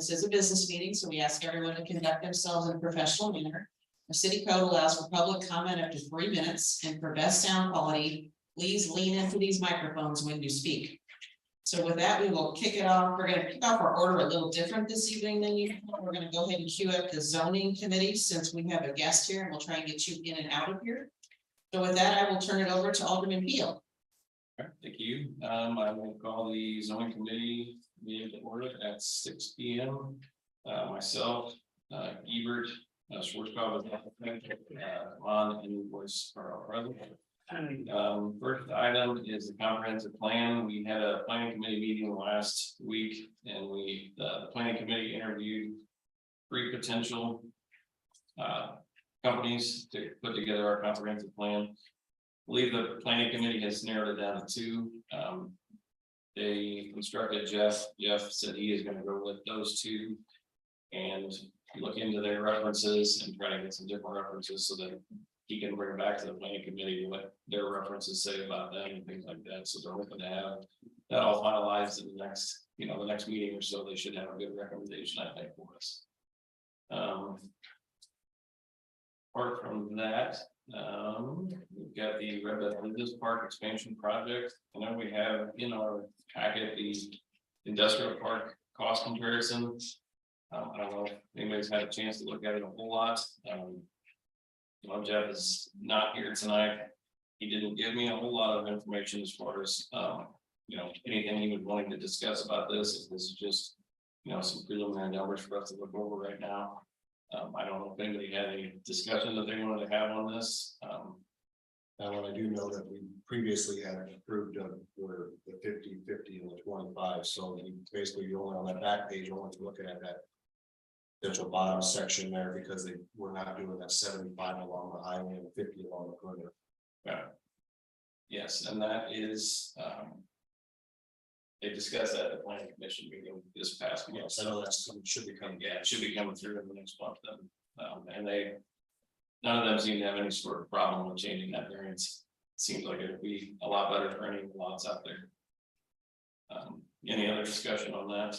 this is a business meeting, so we ask everyone to conduct themselves in a professional manner. The city code allows for public comment up to 3 minutes, and for best sound quality, please lean into these microphones when you speak. So with that, we will kick it off. We're gonna kick off our order a little different this evening than usual. We're gonna go ahead and queue up the zoning committee since we have a guest here, and we'll try and get you in and out of here. So with that, I will turn it over to Alderman Beal. All right, thank you. I will call the zoning committee meeting to order at 6 p.m. Myself, Ebert, Schwarzkopf, Ron, and voice are all present. First item is the comprehensive plan. We had a planning committee meeting last week, and the planning committee interviewed 3 potential companies to put together our comprehensive plan. I believe the planning committee has narrowed it down to 2. They instructed Jeff. Jeff said he is going to go with those 2 and look into their references and try to get some different references so that he can bring it back to the planning committee what their references say about them and things like that. So they're looking to have that all finalized in the next, the next meeting or so. They should have a good recommendation, I think, for us. Apart from that, we've got the Red Bud Business Park expansion project. I know we have in our packet the industrial park cost comparison. I don't know if anybody's had a chance to look at it a whole lot. Jeff is not here tonight. He didn't give me a whole lot of information as far as anything he was wanting to discuss about this. If this is just some preliminary numbers for us to look over right now. I don't know if anybody had any discussion that they wanted to have on this. I do know that we previously had approved for the 50, 50 and the 25. So basically you're only on that back page, only looking at that potential bottom section there because they were not doing that 75 along the highway and 50 along the corner. Yeah. Yes, and that is they discussed at the planning commission meeting this past month. Yes, I know that's should be coming. Yeah, it should be coming through in the next month then. And none of them seem to have any sort of problem with changing that variance. Seems like it'd be a lot better for any lots out there. Any other discussion on that?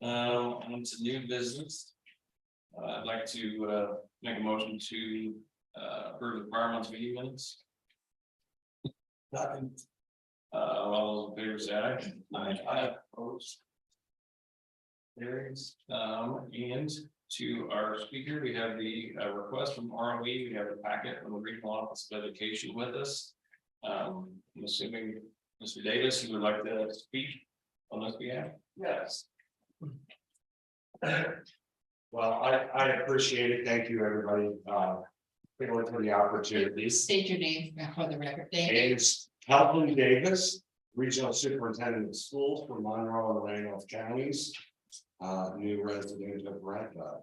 On to new business. I'd like to make a motion to approve the prior month's meeting minutes. All those in favor say aye. Aye. Opposed. Carries. And to our speaker, we have the request from ROE. We have a packet from the Regional Office of Education with us. I'm assuming Mr. Davis, you would like to speak on this behalf? Yes. Well, I appreciate it. Thank you, everybody. For the opportunities. State your name for the record. It's Calvin Davis, Regional Superintendent of Schools for Monroe and Randolph counties. New resident of Red Bud.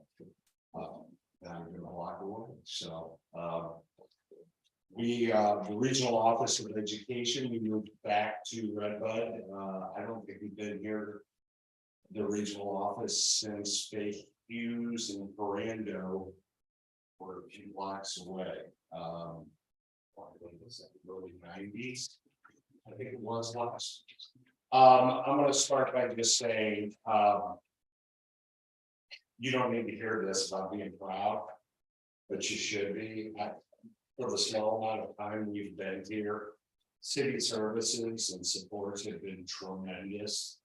Down in the locker room. So the Regional Office of Education, we moved back to Red Bud. I don't think we've been here. The regional office since Faith Hughes and Ferrando were a few blocks away. Early 90s, I think it was last. I'm going to start by just saying, you don't need to hear this about being proud, but you should be. For the small amount of time we've been here, city services and supports have been tremendous.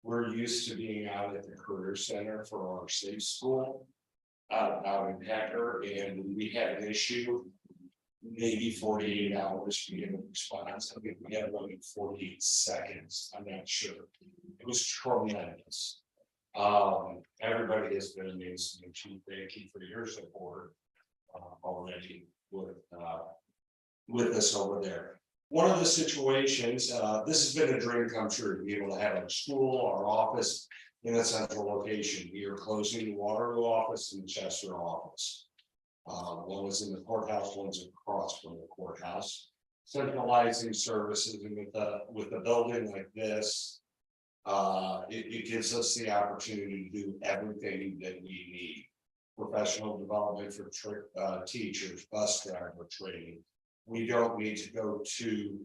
We're used to being out at the career center for our safe school out in Packer, and we had an issue. Maybe 48 hours to get a response. I think we had only 48 seconds. I'm not sure. It was tremendous. Everybody has been amazing. Chief, thank you for your support already with us over there. One of the situations, this has been a dream come true to be able to have our school, our office in a central location. We are closing the Waterloo office and the Chester office. One was in the courthouse, one's across from the courthouse. Centralizing services, and with a building like this, it gives us the opportunity to do everything that we need. Professional development for teachers, bus driver training. We don't need to go to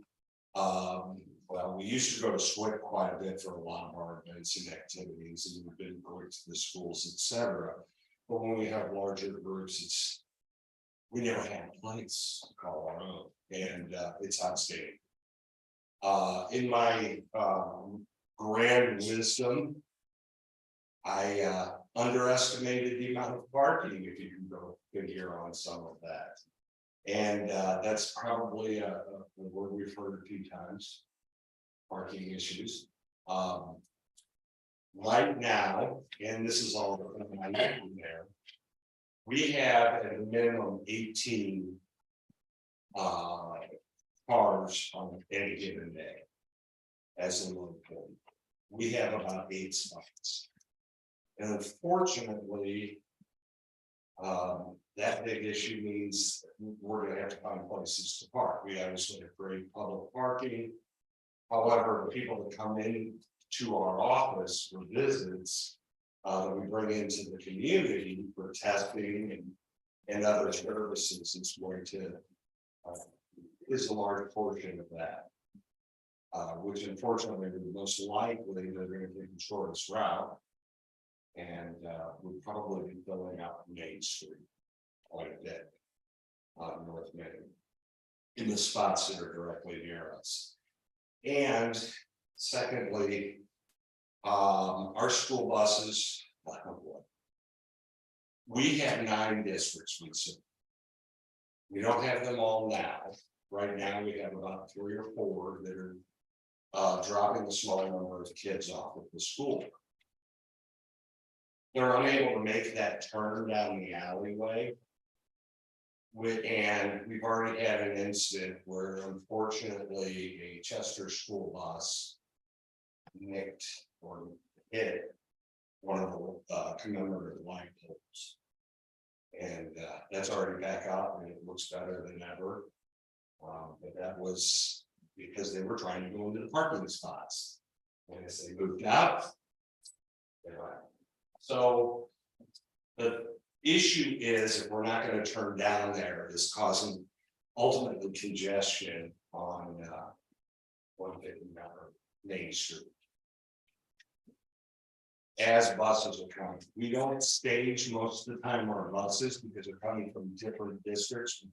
Well, we used to go to SWIC quite a bit for a lot of our events and activities, and we've been going to the schools, etc. But when we have larger groups, we never had a place to call our own, and it's outstanding. In my grand wisdom, I underestimated the amount of parking, if you can go figure on some of that. And that's probably a word we've heard a few times. Parking issues. Right now, and this is all in there. We have at a minimum 18 cars on any given day. As a load point. We have about 8 spots. And unfortunately, that big issue means we're gonna have to find places to park. We obviously have great public parking. However, the people that come in to our office for visits, that we bring into the community for testing and other services is going to, is a large portion of that. Which unfortunately, most likely, they're going to take the shortest route. And we'll probably be filling out Main Street quite a bit. North Main. In the spots that are directly near us. And secondly, our school buses, we have 9 districts we serve. We don't have them all now. Right now, we have about 3 or 4 that are dropping a small number of kids off at the school. They're unable to make that turn down the alleyway. And we've already had an incident where unfortunately a Chester school bus nicked or hit one of the commemorative light poles. And that's already back up and it looks better than ever. But that was because they were trying to go into the parking spots. And as they moved out, they went. So the issue is if we're not going to turn down there, is causing ultimately congestion on 159 Main Street. As buses are coming, we don't stage most of the time our buses because they're coming from different districts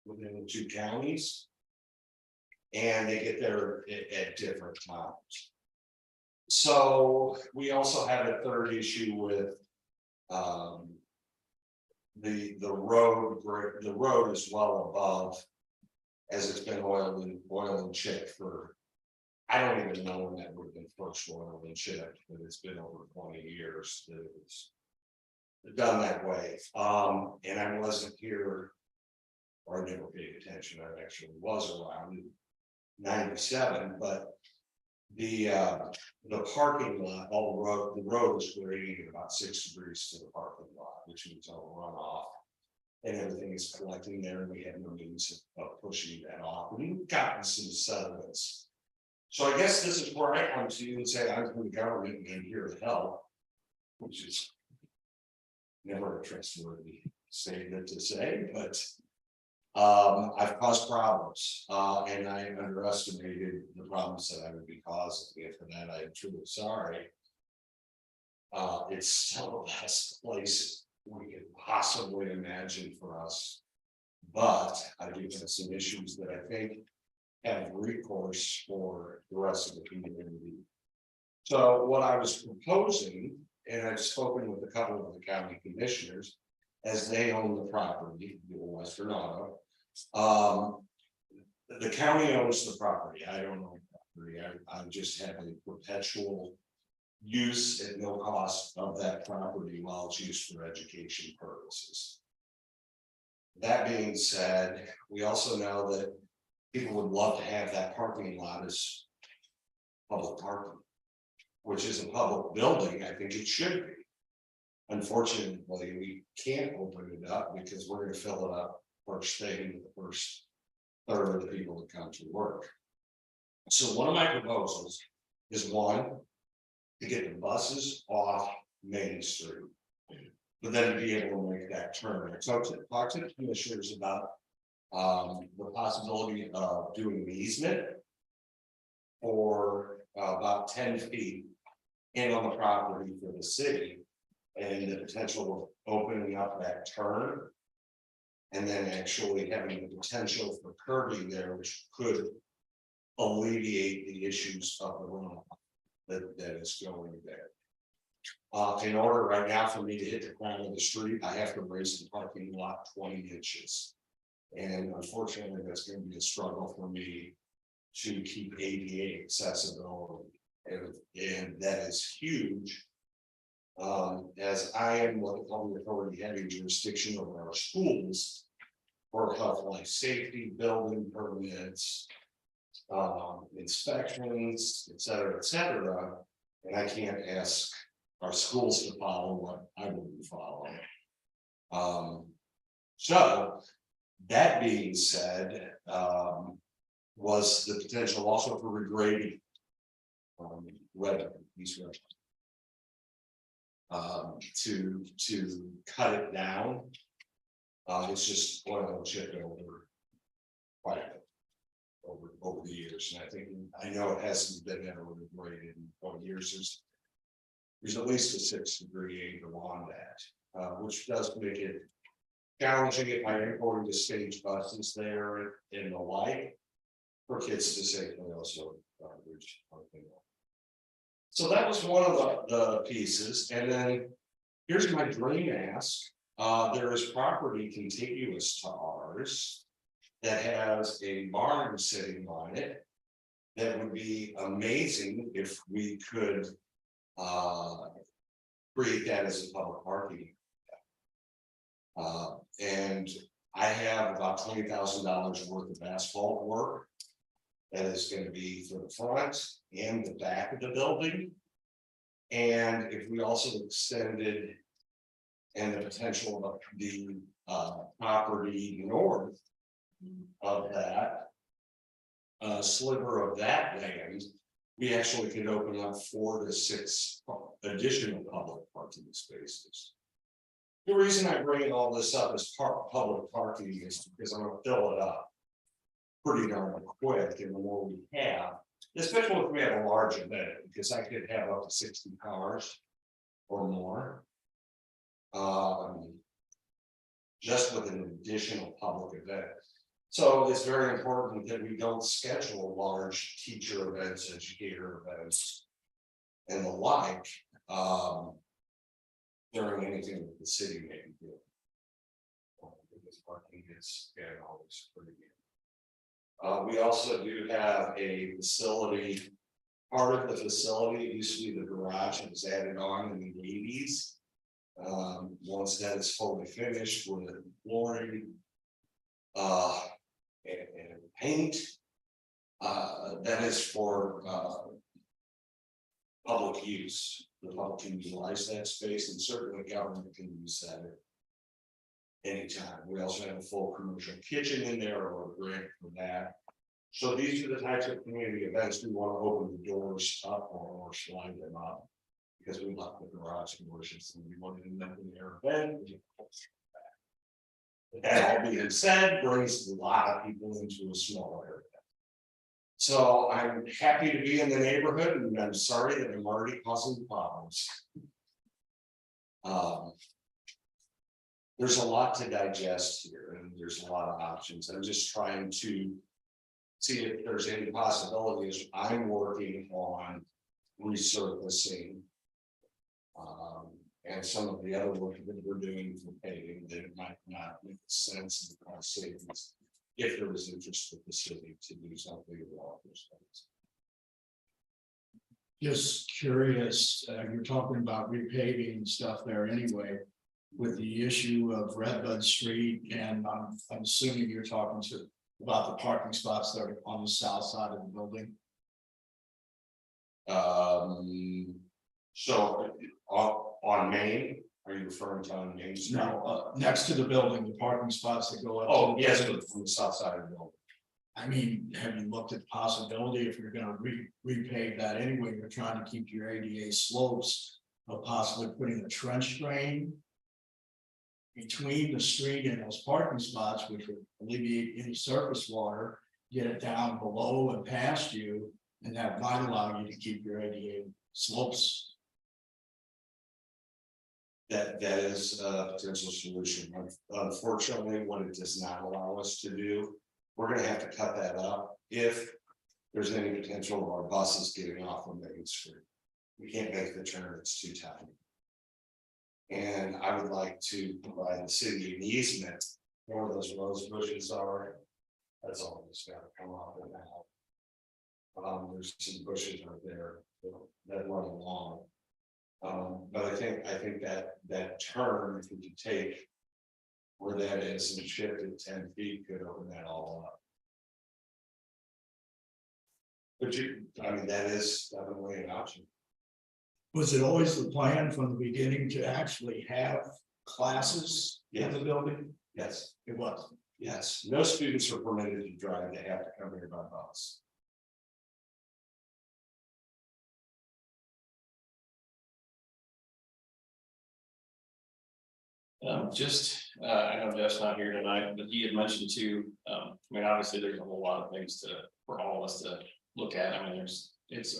within the 2 counties. And they get there at different times. So we also have a third issue with the road is well above, as it's been oil and chipped for, I don't even know when that would have been first oil and chipped, but it's been over 20 years that it was done that way. And I wasn't here, or I never paid attention. I actually was around in 97, but the parking lot, all the road is grading at about 6 degrees to the parking lot, which means all runoff and everything is collecting there, and we have no means of pushing that off. We've gotten some settlements. So I guess this is where I come to you and say I'm from the government and I'm here to help, which is never a trustworthy statement to say, but I've caused problems, and I underestimated the problems that I would be causing. And for that, I am truly sorry. It's still the best place we could possibly imagine for us. But I do have some issues that I think have recourse for the rest of the community. So what I was proposing, and I've spoken with a couple of the county commissioners, as they own the property, the Western Auto. The county owns the property. I don't own the property. I just have a perpetual use at no cost of that property while it's used for education purposes. That being said, we also know that people would love to have that parking lot as public parking, which is a public building. I think it should be. Unfortunately, we can't open it up because we're going to fill it up first thing with the first third of the people that come to work. So one of my proposals is one, to get the buses off Main Street, but then to be able to make that turn. So to talk to the commissioners about the possibility of doing an easement for about 10 feet in on the property for the city. And the potential of opening up that turn. And then actually having the potential for curbing there, which could alleviate the issues of the runoff that is going there. In order right now for me to hit the ground of the street, I have to raise the parking lot 20 inches. And unfortunately, that's going to be a struggle for me to keep ADA accessibility. And that is huge. As I am what the public authority having jurisdiction over our schools. For health, life, safety, building permits. Inspections, et cetera, and I can't ask our schools to follow what I will be following. So, that being said, was the potential also for regrading. East Redmond. To cut it down. It's just one of those chipped over quite a bit over the years, and I know it hasn't been ever graded in 20 years. There's at least a 6-degree angle on that, which does make it challenging if I am going to stage buses there and the like for kids to safely also reach. So that was one of the pieces, and then here's my dream ask. There is property contiguous to ours that has a barn sitting on it. That would be amazing if we could create that as a public parking. And I have about $20,000 worth of asphalt work. That is going to be for the front and the back of the building. And if we also extended and the potential of the property north of that sliver of that land, we actually could open up 4 to 6 additional public parking spaces. The reason I bring all this up as public parking is because I'm going to fill it up pretty darn quick, and the more we have, especially if we have a large event, because I could have up to 60 cars or more. Just with an additional public event. So it's very important that we don't schedule large teacher events, educator events, and the like, during anything that the city may be doing. Because parking is always pretty good. We also do have a facility. Part of the facility used to be the garage that was added on in the 80s. Once that is fully finished with flooring and paint, that is for public use. The public can utilize that space, and certainly government can use that at any time. We also have a full commercial kitchen in there, or a grant for that. So these are the types of community events we want to open the doors up or slide them up. Because we left the garage doors and we wanted to let them there event. That all being said, brings a lot of people into a small area. So I'm happy to be in the neighborhood, and I'm sorry that I'm already causing problems. There's a lot to digest here, and there's a lot of options. I'm just trying to see if there's any possibilities. I'm working on resurfacing. And some of the other work that we're doing for paving that it might not make sense in the cost savings if there was interest with the city to do something along those lines. Just curious, you're talking about repaving and stuff there anyway, with the issue of Redbud Street, and I'm assuming you're talking about the parking spots that are on the south side of the building. So on Main, are you referring to on Main Street? No, next to the building, the parking spots that go up. Oh, to the yes, building. from the south side of the building. I mean, have you looked at the possibility, if you're gonna repave that anyway, you're trying to keep your ADA slopes, of possibly putting a trench drain between the street and those parking spots, which would alleviate any surface water, get it down below and past you, And that might allow you to keep your ADA slopes. That is a potential solution. Unfortunately, what it does not allow us to do, we're gonna have to cut that up if there's any potential of our buses getting off of Main Street. We can't make the turn, it's too tight. And I would like to provide the city an easement where those rose bushes are. That's all that's gotta come off of that. There's some bushes right there that run along. But I think that turn, if we could take where that is and shift it 10 feet, could open that all up. But I mean, that is definitely an option. Was it always the plan from the beginning to actually have classes in the building? Yes, It was. yes. No students are permitted to drive. They have to come here by bus. I know Jeff's not here tonight, but he had mentioned too, I mean, obviously, there's a whole lot of things for all of us to look at. I mean,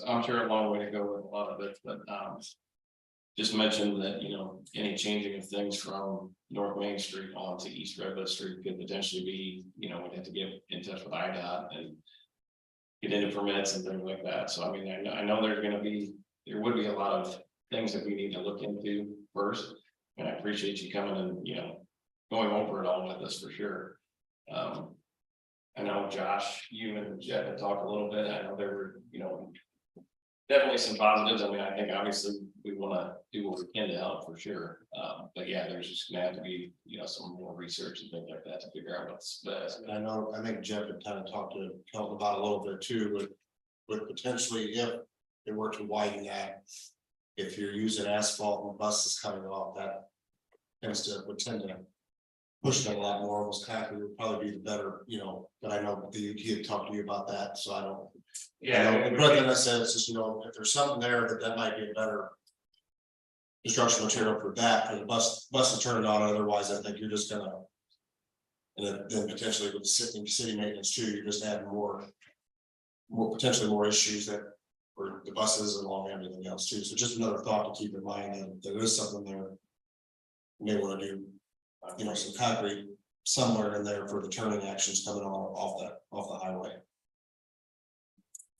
I'm sure a long way to go with a lot of it, but, just mentioned that, any changing of things from North Main Street onto East Redwood Street could potentially be, we'd have to get in touch with IDOT and get into permits and things like that. So I mean, I know there would be a lot of things that we need to look into first. And I appreciate you coming and, going over it all with us for sure. I know Josh, you and Jeff had talked a little bit. I know there were, definitely some positives. I mean, I think obviously we want to do what we can to help for sure. But yeah, there's just gonna have to be, some more research and things like that to figure out what's best. And I think Jeff had kind of talked to Kelvin about a little bit too, with potentially if it were to widen that. If you're using asphalt and buses coming off, that would tend to push it a lot more. Almost concrete would probably be the better, but I know he had talked to you about that, so I don't. But then I said, it's just, if there's something there that might be a better construction material for the bus to turn it on, otherwise I think you're just gonna. And then potentially with city maintenance too, you're just adding more potentially more issues that for the buses and along everything else too. So just another thought to keep in mind that there is something there. You may want to do, some concrete somewhere in there for the turning actions coming off the highway.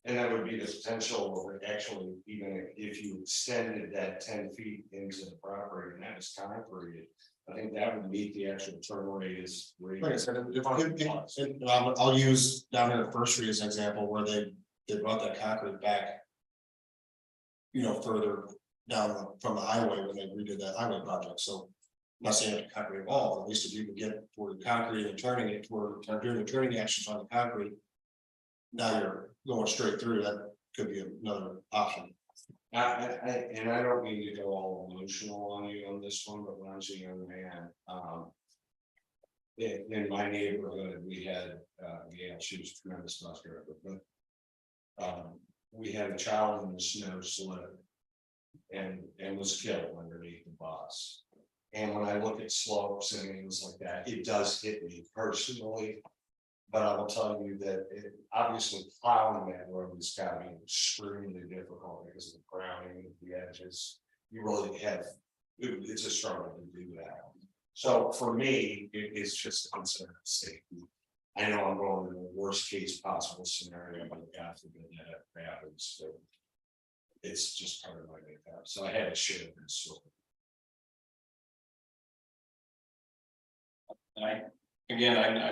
And that would be the potential of it actually, even if you extended that 10 feet into the property and that was concrete, I think that would meet the actual turn radius. Like I said, I'll use down there at First Street as an example where they brought that concrete back. Further down from the highway when they redid that highway project, so. I'm not saying the concrete wall, at least if you can get toward the concrete and turning it toward doing the turning actions on the concrete. Now you're going straight through, that could be another option. And I don't mean to go all emotional on you on this one, but when I was a young man, in my neighborhood, we had, she was a tremendous bus driver, but we had a child in the snow slip and was killed underneath the bus. And when I look at slopes and things like that, it does hit me personally. But I will tell you that obviously plowing that road has got to be extremely difficult because of the grounding of the edges. You really have, it's a struggle to do that. So for me, it's just a concern of safety. I know I'm going to the worst case possible scenario, but God forbid that happens. So it's just part of my makeup. So I had to share this story. I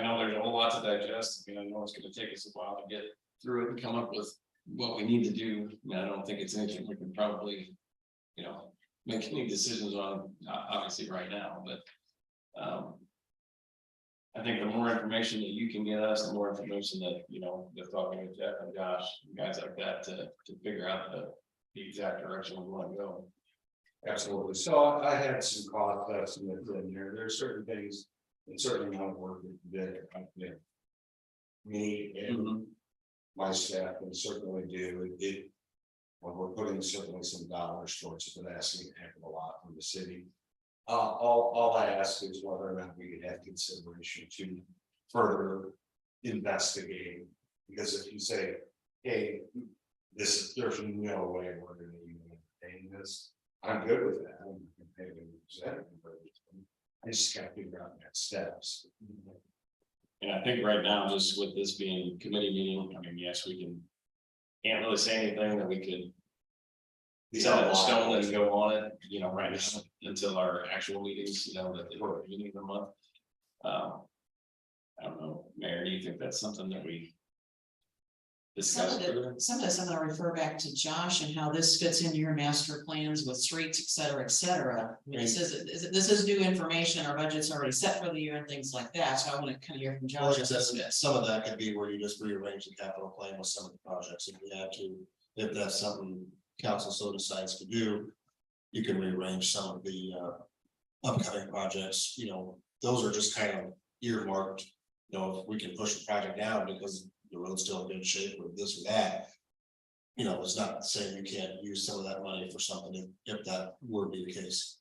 know there's a whole lot to digest. I mean, I know it's gonna take us a while to get through it and come up with what we need to do. I mean, I don't think it's anything we can probably, make any decisions on, obviously right now, but. I think the more information that you can get us, the more information that, with talking with Jeff and Josh, guys like that to figure out the exact direction we want to go. Absolutely. So I had some cost estimates in there. There are certain things and certain amount of work that me and my staff can certainly do it. Well, we're putting certainly some dollars towards it, but asking a heck of a lot from the city. All I ask is whether or not we could have consideration to further investigate, because if you say, hey, there's no way we're gonna even entertain this. I'm good with that. I'm not gonna pay them to present it, but I just gotta figure out next steps. And I think right now, just with this being committee meeting, I mean, yes, we can. Can't really say anything that we could. Set it in stone and go on it, you know, right now, until our actual meetings, you know, that we're meeting of the month. I don't know, Mayor, do you think that's something that we? Some Discuss of further? it, some of this, I'm gonna refer back to Josh and how this fits into your master plans with streets, et cetera, et cetera. I mean, this is new information, our budget's already set for the year and things like that, so I wanna kind of hear from Well, Josh. like I as said, this fits. some of that could be where you just rearrange the capital plan with some of the projects if we had to. If that's something council so decides to do, you can rearrange some of the upcoming projects, you know, those are just kind of earmarked. You know, if we can push the project down because the road's still in good shape or this or that. You know, it's not saying you can't use some of that money for something if that were to be the case.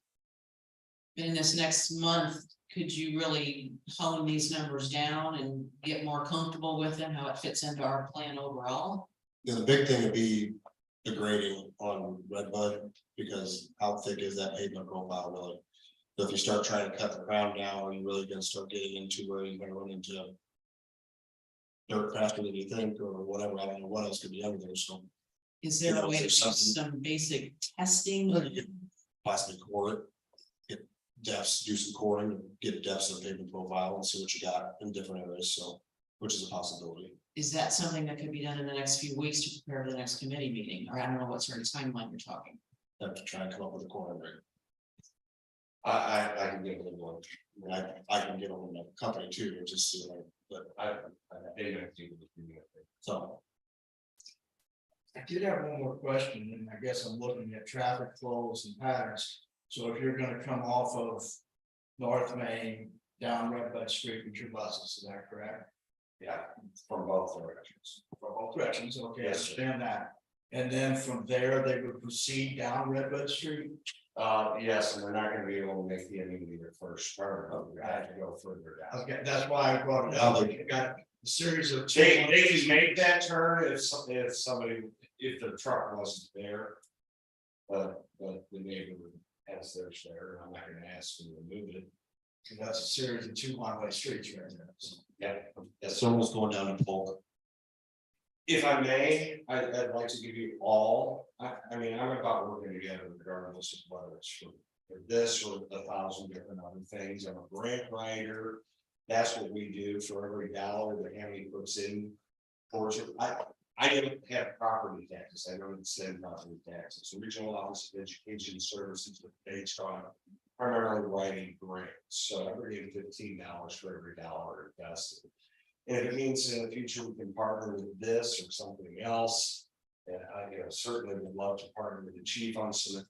In this next month, could you really hone these numbers down and get more comfortable with them, how it fits into our plan overall? You know, the big thing would be the grading on Redbud, because how thick is that pavement profile really? So if you start trying to cut the ground down, you're really gonna start getting into where you're gonna run into dirt faster than you think, or whatever, I don't know what else could be under there, so. Is there You a know, way to do there's something- some basic testing? Possibly core it. Get depths, do some coring, and get depths of the pavement profile and see what you got in different areas, so, which is a possibility. Is that something that could be done in the next few weeks to prepare for the next committee meeting, or I don't know what sort of timeline you're talking? Have to try and come up with a coring rate. I can get a little more. I can get on the company too, and just see like, but They don't do it. so. I did have one more question, and I guess I'm looking at traffic flows and patterns. So if you're gonna come off of North Main down Redbud Street with your buses, is that correct? Yeah, from both directions. For both directions, okay, I Yes, sir. understand that. And then from there, they would proceed down Redbud Street? Yes, and they're not gonna be able to make the end of your first turn, we have to go further down. Okay, that's why I brought it up, you got a series of. They can make that turn if somebody, if the truck wasn't there. But the neighborhood has theirs there, and I'm not gonna ask them to move it. That's a series of 2 one-way streets right there. So, Yeah. It's almost going down to Polk. If I may, I'd like to give you all, I mean, I'm about working together regardless of whether it's for this or 1,000 different other things. I'm a grant writer. That's what we do for every dollar the county puts in. Towards it. I don't have property taxes. I don't send property taxes. Regional Office of Education Services based on primarily writing grants. So I'm getting $15 for every dollar invested. And if it means in the future we can partner with this or something else, and I, certainly would love to partner with the chief on some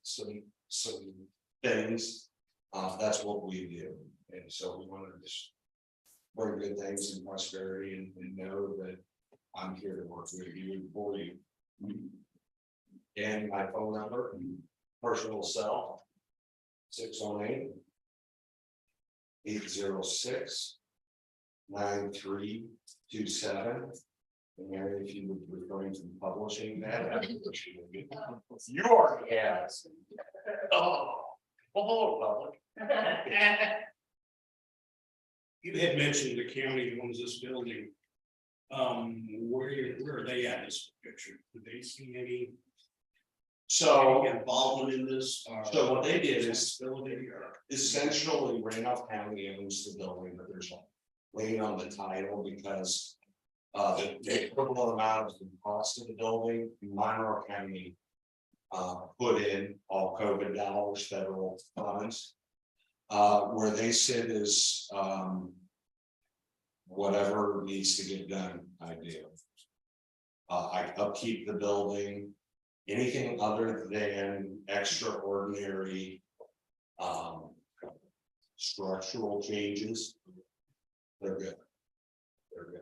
things. That's what we do, and so we want to just bring good things and prosperity and know that I'm here to work with you for you. And my phone number, personal cell, 618-806. 9327. And Mary, if you would refrain from publishing that, I think she will get. You already have. Oh, hello, public. You had mentioned the county owns this building. Where are they at in this picture? Do they see any So, involvement in this? so what they did is Responsibility or? essentially Randolph County owns the building, but there's a lien on the title because. The equivalent amount of the cost of the building, Monroe County. Put in all COVID dollars, federal funds. Where they sit is, whatever needs to get done, I do. I upkeep the building, anything other than extraordinary. Structural changes. They're good. They're good.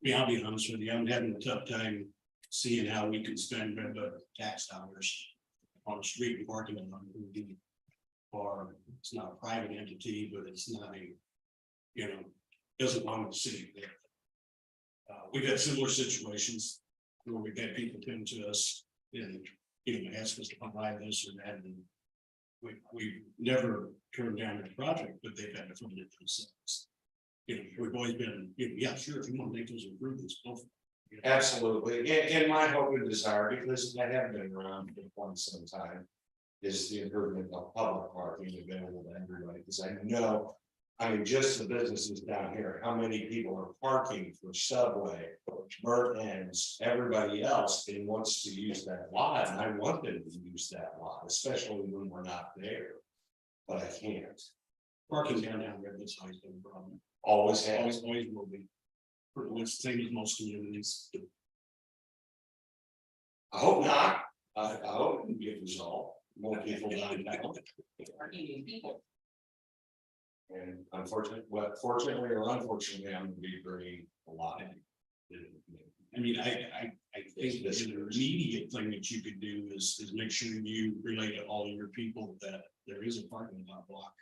Yeah, I'll be honest with you, I'm having a tough time seeing how we can spend Redbud tax dollars on a street and parking lot. Or it's not a private entity, but it's not a, doesn't belong to the city there. We've had similar situations where we've had people come to us and, ask us to provide this or that, and we never turned down the project, but they've had to fund it themselves. We've always been, yeah, sure, if you want to make those improvements, go for it. Absolutely, and my hope and desire, because I have been around for quite some time. Is the improvement of public parking available to everybody, because I know, I mean, just the businesses down here, how many people are parking for Subway, Burt Ends, everybody else, and wants to use that lot, and I want them to use that lot, especially when we're not there. But I can't, Parking downtown Redwood's always been a problem. always have. Always will be. It's the same as most communities. I hope not, I hope it can get resolved, more people downtown. Are needing people. And unfortunately, well, fortunately or unfortunately, I'm gonna be bringing a lot. I mean, I think the immediate thing that you could do is make sure you relay to all your people that there is a parking lot block.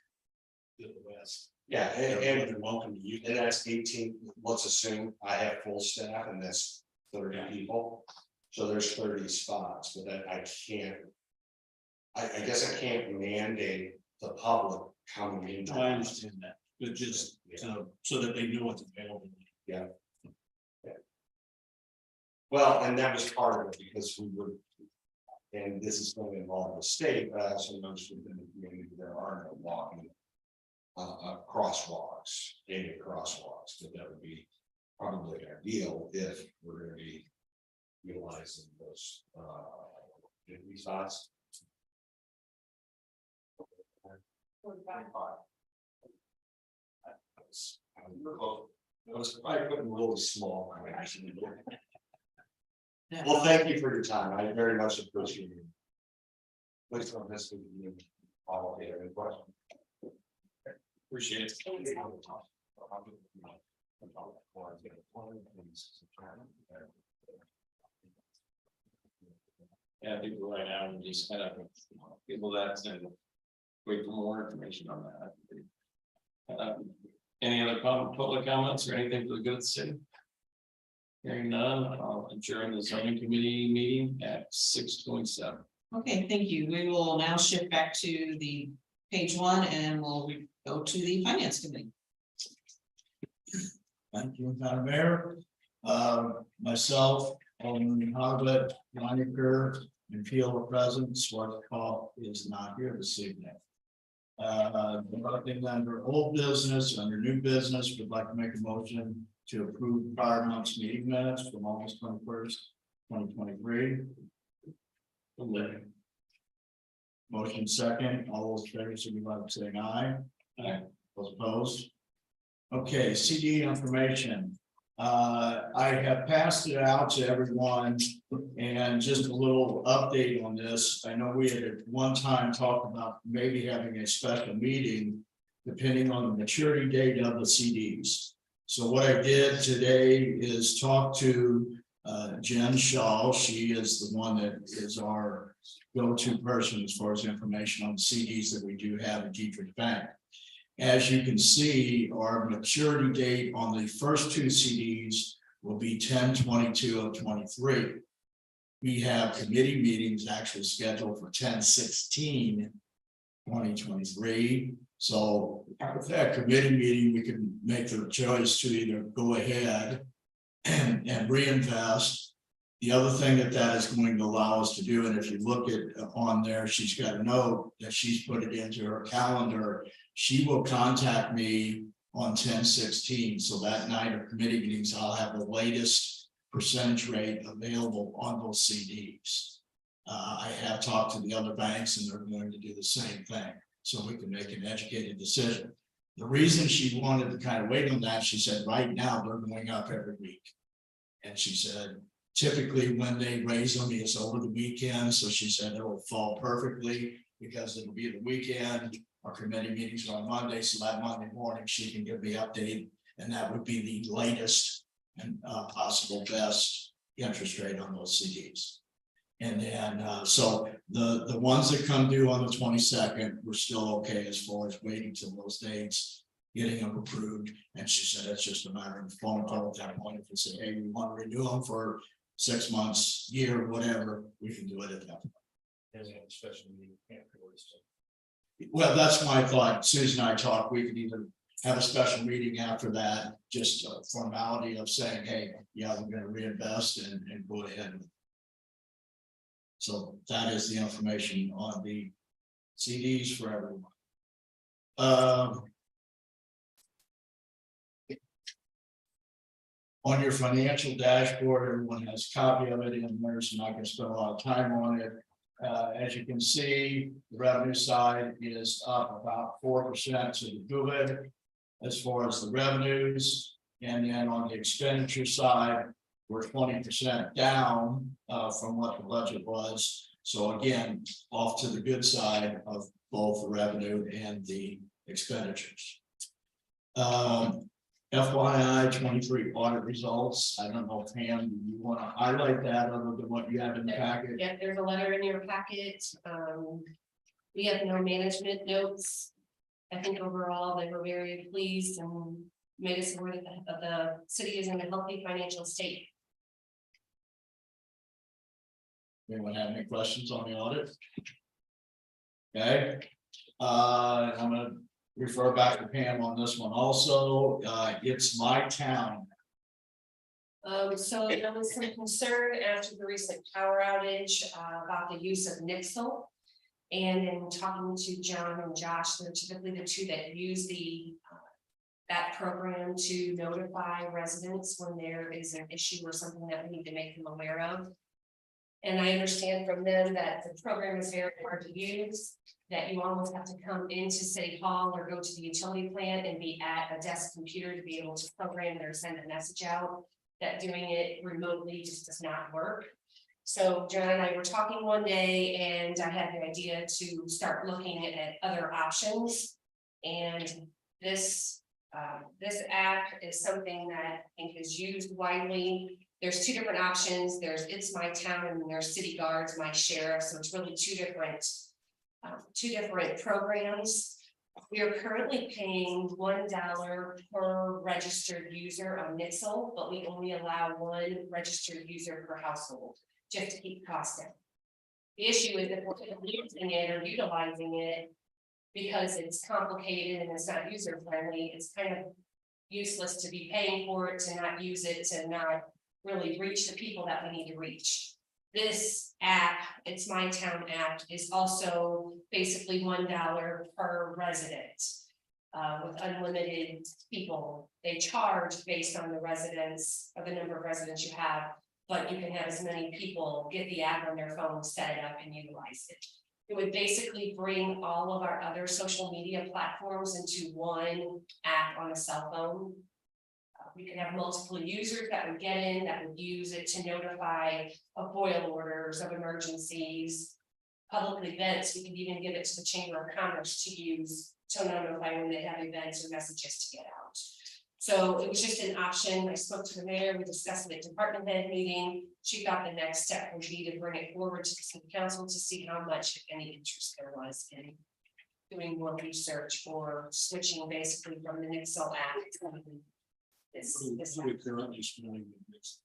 To the west. Yeah, They're and welcome to use and that. that's 18, let's assume I have full staff and that's 30 people. So there's 30 spots, but that I can't. I guess I can't mandate the public coming in. I understand that, but just so that they know what's available. Well, and that was part of it because we would. And this is going to involve the state, but I also noticed within the community, there are no walking. Crosswalks, daily crosswalks, but that would be probably ideal if we're gonna be. Utilizing those, spots. I was probably putting really small. Well, thank you for your time. I very much appreciate it. Please don't miss me. All okay, any questions? Appreciate it. Yeah, people right now, we just kind of people that and wait for more information on that. Any other public comments or anything for the good of the city? Hearing none, I'll adjourn the zoning committee meeting at 6:27. Okay, thank you. We will now shift back to the page 1 and we'll go to the finance committee. Thank you, Madam Mayor. Myself, Alderman Hobbit, Loniker, and Peel are present. Swartcall is not here this evening. Nothing under old business, under new business, would like to make a motion to approve prior month's meeting minutes from August 21st, 2023. Motion second, all those in favor, signify by saying aye. Aye. Those opposed? Okay, CD information. I have passed it out to everyone and just a little update on this. I know we had at one time talked about maybe having a special meeting depending on the maturity date of the CDs. So what I did today is talk to Jen Shaw. She is the one that is our go-to person as far as information on the CDs that we do have at Dietrich Bank. As you can see, our maturity date on the first 2 CDs will be 10/22/23. We have committee meetings actually scheduled for 10/16/2023. So at that committee meeting, we can make the choice to either go ahead and reinvest. The other thing that is going to allow us to do, and if you look at on there, she's got a note that she's put it into her calendar. She will contact me on 10/16. So that night of committee meetings, I'll have the latest percentage rate available on those CDs. I have talked to the other banks and they're going to do the same thing, so we can make an educated decision. The reason she wanted to kind of wait on that, she said, right now they're going up every week. And she said, typically when they raise them, it's over the weekend. So she said it'll fall perfectly because it'll be the weekend. Our committee meetings are on Monday, so that Monday morning she can give the update, and that would be the latest and possible best interest rate on those CDs. And then so the ones that come due on the 22nd, we're still okay as far as waiting till those dates, getting them approved. And she said it's just a matter of phone call at that point. If we say, hey, we want to renew them for 6 months, year, whatever, we can do it at that point. Well, that's my thought. Susan and I talked, we could either have a special meeting after that, just a formality of saying, hey, yeah, we're gonna reinvest and go ahead. So that is the information on the CDs for everyone. On your financial dashboard, everyone has a copy of it, and there's not gonna spend a lot of time on it. As you can see, the revenue side is up about 4%, so good as far as the revenues. And then on the expenditure side, we're 20% down from what the budget was. So again, off to the good side of both the revenue and the expenditures. FYI 23 audit results. I don't know, Pam, do you want to highlight that other than what you have in the packet? Yeah, there's a letter in your packet. We have no management notes. I think overall they were very pleased and made us aware that the city is in a healthy financial state. Anyone have any questions on the audit? Okay, I'm gonna refer back to Pam on this one also. It's my town. So there was some concern after the recent power outage about the use of Nixle. And in talking to John and Josh, they're typically the two that use that program to notify residents when there is an issue or something that we need to make them aware of. And I understand from them that the program is very hard to use, that you almost have to come into City Hall or go to the utility plant and be at a desk computer to be able to program it or send a message out, that doing it remotely just does not work. So John and I were talking one day and I had the idea to start looking at other options. And this app is something that I think is used widely. There's two different options. There's It's My Town and then there's City Guards, My Sheriff. So it's really two different programs. We are currently paying $1 per registered user on Nixle, but we only allow one registered user per household, just to keep costs down. The issue is that we're using it or utilizing it because it's complicated and it's not user friendly. It's kind of useless to be paying for it, to not use it, to not really reach the people that we need to reach. This app, It's My Town app, is also basically $1 per resident. With unlimited people, they charge based on the residents, or the number of residents you have, but you can have as many people get the app on their phone, set it up and utilize it. It would basically bring all of our other social media platforms into one app on a cell phone. We could have multiple users that would get in, that would use it to notify of boil orders, of emergencies, public events. We could even give it to the Chamber of Commerce to use to notify when they have events or messages to get out. So it was just an option. I spoke to the mayor, we discussed it at department head meeting. She thought the next step would be to bring it forward to the city council to see how much, if any, interest there was in doing more research or switching basically from the Nixle app. This We currently spending this.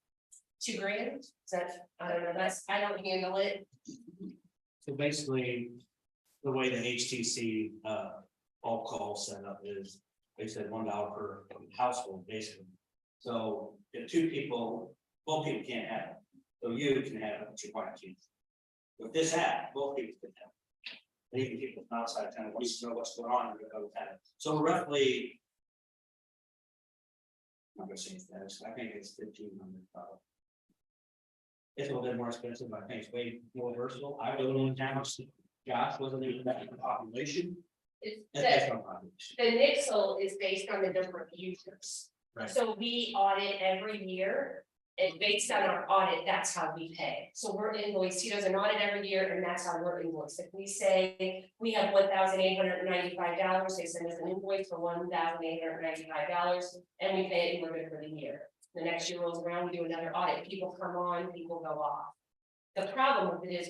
$2,000, is that, I don't know, I don't handle it. So basically, the way the HTC all call set up is, they said $1 per household, basically. So if two people, both people can't have it. So you can have it, but your wife can't. With this app, both people can have it. And even people from outside town, we know what's going on, and go have it. So roughly, I'm gonna say that, I think it's $1,500. It's a little bit more expensive, but I think it's way more versatile. I live in town, Josh wasn't even that in the population. That's no population. The Nixle is based on the number of users. Right. So we audit every year, and based on our audit, that's how we pay. So we're invoiced, he does an audit every year, and that's how we're invoiced. If we say we have $1,895, they send us an invoice for $1,895, and we pay it, and we're good for the year. The next year rolls around, we do another audit, people come on, people go off. The problem with it is,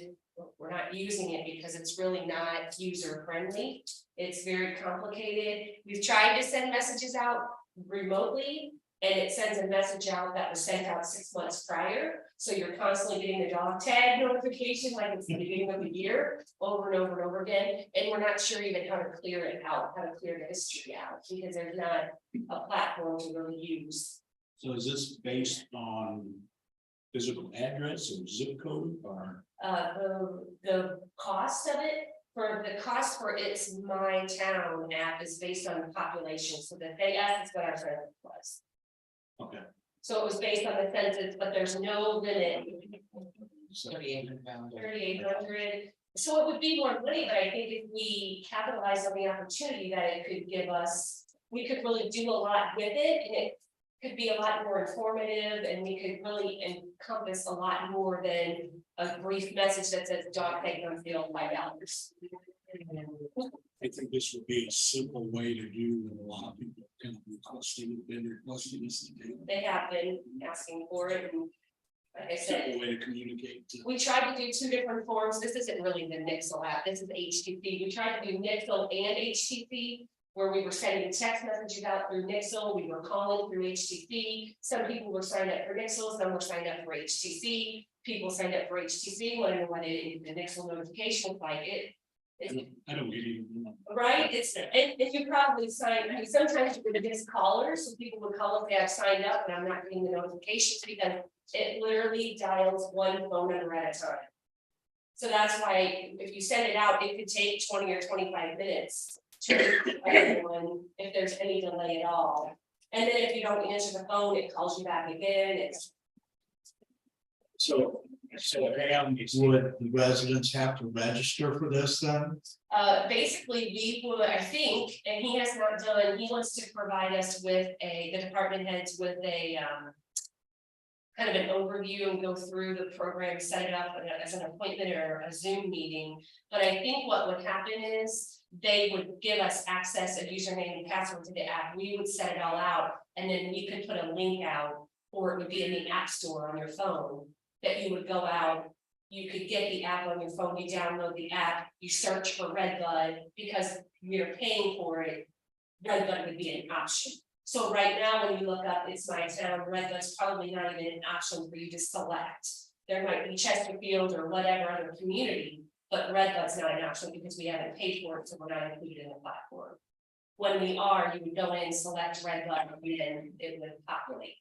we're not using it because it's really not user friendly. It's very complicated. We've tried to send messages out remotely And it sends a message out that was sent out 6 months prior, so you're constantly getting the dog tag notification like it's the beginning of the year, over and over and over again. And we're not sure even how to clear it out, how to clear the history out, because there's not a platform to really use. So is this based on physical address or zip code or? The cost of it, for the cost for It's My Town app is based on the population, so that they asked us what our census was. Okay, So it was based on the census, but there's no limit, 3,800. So it would be more money, but I think if we capitalize on the opportunity that it could give us, we could really do a lot with it, and it could be a lot more informative, and we could really encompass a lot more than a brief message that says dog tag on sale $5. I think this would be a simple way to do, and a lot of people kind of been requesting this. They have been asking for it, and like I said, Simple way to communicate. we tried to do 2 different forms. This isn't really the Nixle app. This is HTC. We tried to do Nixle and HTC, where we were sending text messages out through Nixle. We were calling through HTC. Some people were signed up for Nixle, some were signed up for HTC. People signed up for HTC, wondering why they didn't get the Nixle notification like it. I don't get even. Right, it's, and you probably sign, I mean, sometimes you would miss callers, so people would call if they have signed up, and I'm not getting the notifications because it literally dials one phone number at a time. So that's why if you send it out, it could take 20 or 25 minutes to everyone if there's any delay at all. And then if you don't answer the phone, it calls you back again. It's So Pam, would the residents have to register for this then? basically, we would, I think, and he has not done, he wants to provide us with the department heads with a kind of an overview and go through the program, set it up as an appointment or a Zoom meeting. But I think what would happen is they would give us access, a username and password to the app. We would set it all out, and then we could put a link out, or it would be in the app store on your phone that you would go out. You could get the app on your phone, you download the app, you search for Redbud, because you're paying for it. Redbud would be an option. So right now, when you look up It's My Town, Redbud's probably not even an option for you to select. There might be Chesterfield or whatever other community, but Redbud's not an option because we haven't paid for it, so we're not included in the platform. When we are, you would go in, select Redbud, and then it would populate.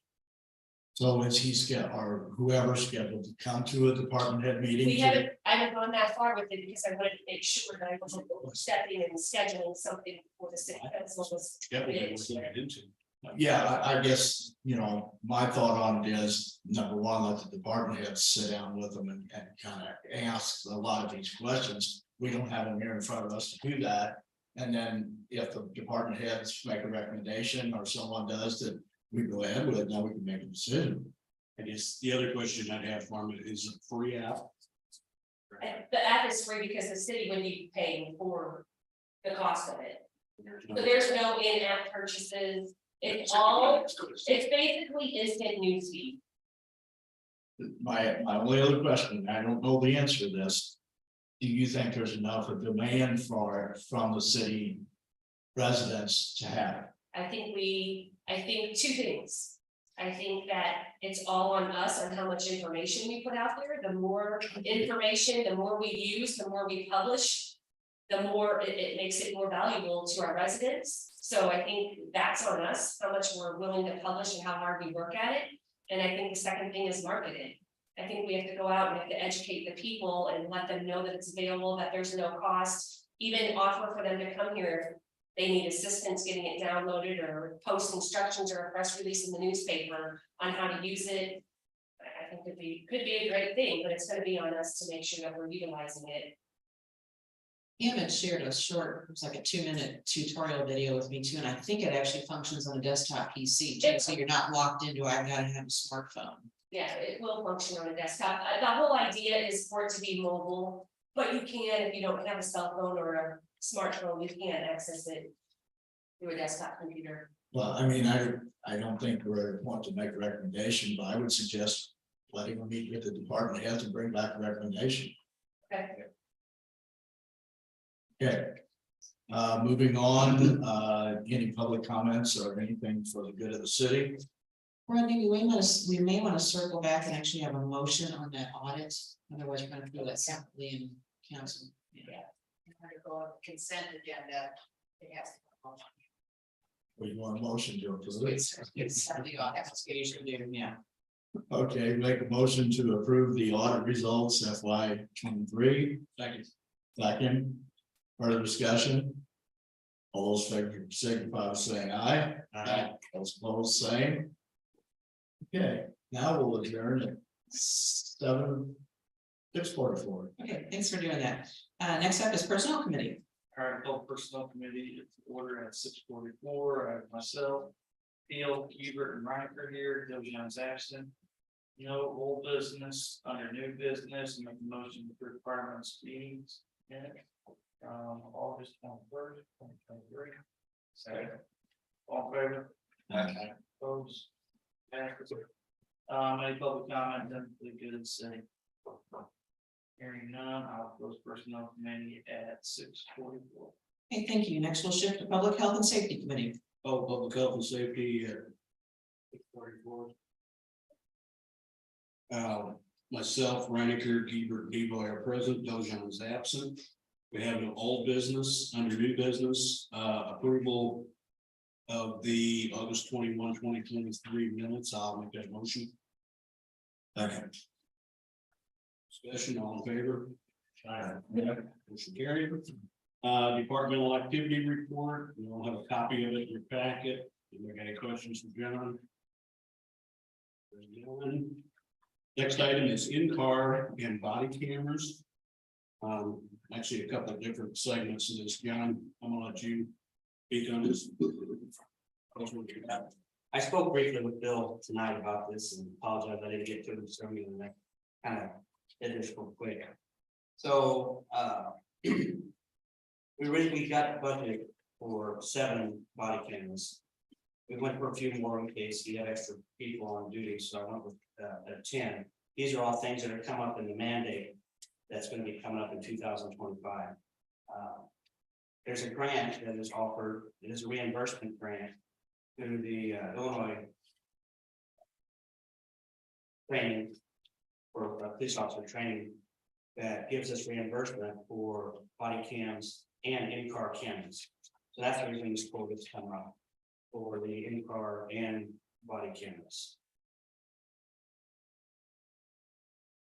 So is he or whoever scheduled to come to a department head meeting? I haven't gone that far with it because I wanted to make sure that I wasn't stepping and scheduling something before the city council was. That would be worth looking into. Yeah, I guess, my thought on it is, number one, let the department heads sit down with them and kind of ask a lot of these questions. We don't have them here in front of us to do that. And then if the department heads make a recommendation or someone does that we go ahead with it, now we can make a decision. I guess the other question I'd have for him is a free app. And the app is free because the city would be paying for the cost of it. So there's no in-app purchases. It's basically instant newsfeed. My only other question, I don't know the answer to this. Do you think there's enough of demand for it from the city residents to have it? I think 2 things. I think that it's all on us on how much information we put out there. The more information, the more we use, the more we publish, the more it makes it more valuable to our residents. So I think that's on us, how much we're willing to publish and how hard we work at it. And I think the second thing is marketing. I think we have to go out and we have to educate the people and let them know that it's available, that there's no cost, even offer for them to come here. They need assistance getting it downloaded or post instructions or a press release in the newspaper on how to use it. I think could be a great thing, but it's gonna be on us to make sure that we're utilizing it. Pam had shared a short, it was like a 2-minute tutorial video with me too, and I think it actually functions on a desktop PC too, so you're not locked into, I've got to have a smartphone. Yeah, it will function on a desktop. The whole idea is for it to be mobile, but you can, if you don't have a cell phone or a smartphone, you can access it through a desktop computer. Well, I don't think we're want to make a recommendation, but I would suggest letting them meet with the department heads and bring back a recommendation. Okay. Okay. Moving on, any public comments or anything for the good of the city? Rodney, we may want to circle back and actually have a motion on that audit, otherwise we're gonna do that separately in council. Yeah. Go on consent agenda, it has. We want a motion to approve. It's the audit, that's what you usually do, yeah. Okay, make a motion to approve the audit results FY 23. Second, further discussion. All those favor signify by saying aye. Those opposed, same. Okay, now we'll adjourn at 6:44. Okay, thanks for doing that. Next up is personnel committee. All right, Health Personnel Committee, it's order at 6:44. I have myself, Neil, Hubert, and Reiner here, Jones absent. No old business, under new business, make a motion for requirements meetings. August 21st, 2023. Second. All in favor? Opposed? Passes. Any public comment, then we could say. Hearing none, I'll close personnel committee at 6:44. Okay, thank you. Next we'll shift to public health and safety committee. Oh, public health and safety. 44. Myself, Reinecker, Gebert, Deboy are present, Dojan is absent. We have no old business, under new business, approval of the August 21, 2023 minutes. I'll make that motion. Okay. Discussion, all in favor? Motion carried. Departmental activity report, we all have a copy of it in your packet. Do you have any questions for John? Next item is in-car and body cameras. Actually, a couple of different segments of this. John, I'm gonna let you speak on this. I spoke briefly with Bill tonight about this and apologize, I didn't get to it, so and I kind of did this real quick. So, we got budget for 7 body cameras. We went for a few more in case we had extra people on duty, so I went with 10. These are all things that are come up in the mandate that's going to be coming up in 2025. There's a grant that is offered, it is a reimbursement grant through the Illinois training for police officer training that gives us reimbursement for body cams and in-car cameras. So that's the reason this quote is coming up for the in-car and body cameras.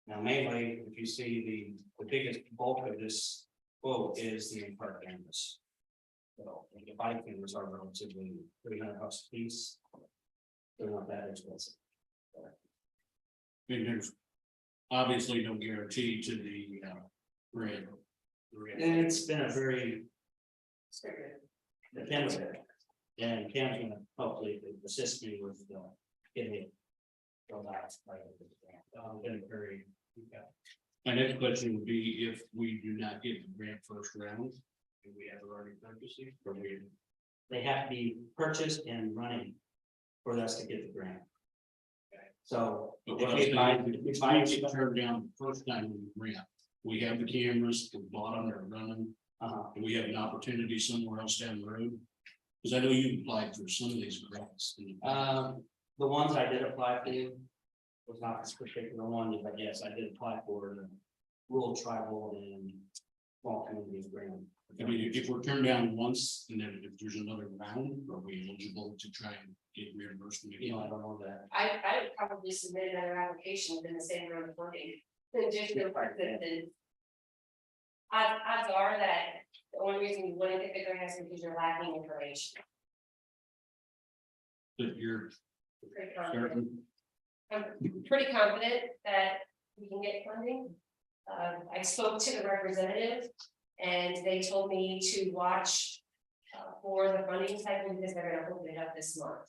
Now, mainly, if you see the biggest bulk of this quote is the in-car cameras. So the body cameras are relatively $300 a piece. They're not that expensive. I mean, there's obviously no guarantee to the grant. And it's been a very. Depends. And Cam's gonna hopefully assist me with getting it. Been very. My next question would be if we do not get the grant first round, do we have already purchased it, or we? They have to be purchased and running for us to get the grant. So. But if what I'm we buy- saying, if we if buy- we get turned down the first time we grant, we have the cameras, we bought them, they're running, and we have an opportunity somewhere else down the road. Because I know you applied for some of these grants. The ones I did apply for was not this particular one, but yes, I did apply for the rural, tribal, and small communities grant. I mean, if we're turned down once, and then if there's another round, are we eligible to try and get reimbursement You know, I again? don't know that. I would probably submit another application within the same round of funding. Then just the part that the. Odds are that the only reason you wouldn't get the grant is because you're lacking information. But you're Pretty confident. certain, I'm pretty confident that we can get funding. I spoke to the representative and they told me to watch for the funding cycle because they're gonna open it up this month.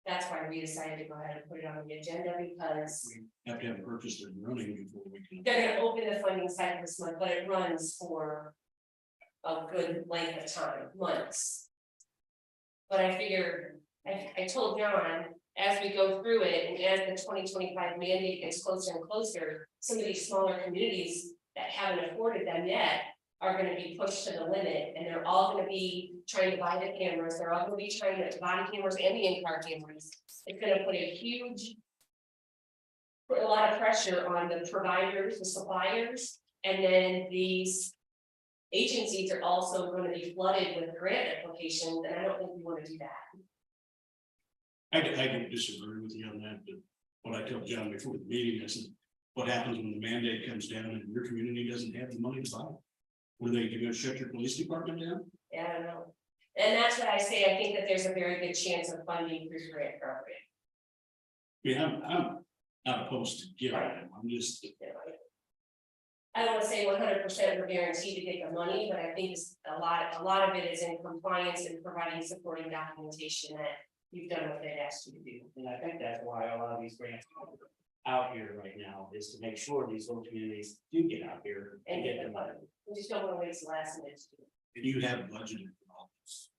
That's why we decided to go ahead and put it on the agenda because we have to have purchased and running before we can. they're gonna open the funding cycle this month, but it runs for a good length of time, months. But I figured, I told John, as we go through it and as the 2025 mandate gets closer and closer, some of these smaller communities that haven't afforded them yet are gonna be pushed to the limit, and they're all gonna be trying to buy the cameras, they're all gonna be trying to buy the cameras and the in-car cameras. It's gonna put a huge. Put a lot of pressure on the providers, the suppliers, and then these. Agencies are also gonna be flooded with grant applications, and I don't think we wanna do that. I don't disagree with you on that, but what I told John before the meeting, I said, what happens when the mandate comes down and your community doesn't have the money to buy it? Were they gonna shut your police department down? Yeah, I don't know. And that's what I say, I think that there's a very good chance of funding through grant program. Yeah, I'm not opposed to giving them, I'm just, You know, I don't wanna say 100% we're guaranteed to get the money, but I think it's a lot of it is in compliance and providing supporting documentation that you've done what they've asked you to do. And I think that's why a lot of these grants are out here right now, is to make sure these little communities do get out here and get the money. We just don't wanna waste the last minute to do it. you have budgeted for all this.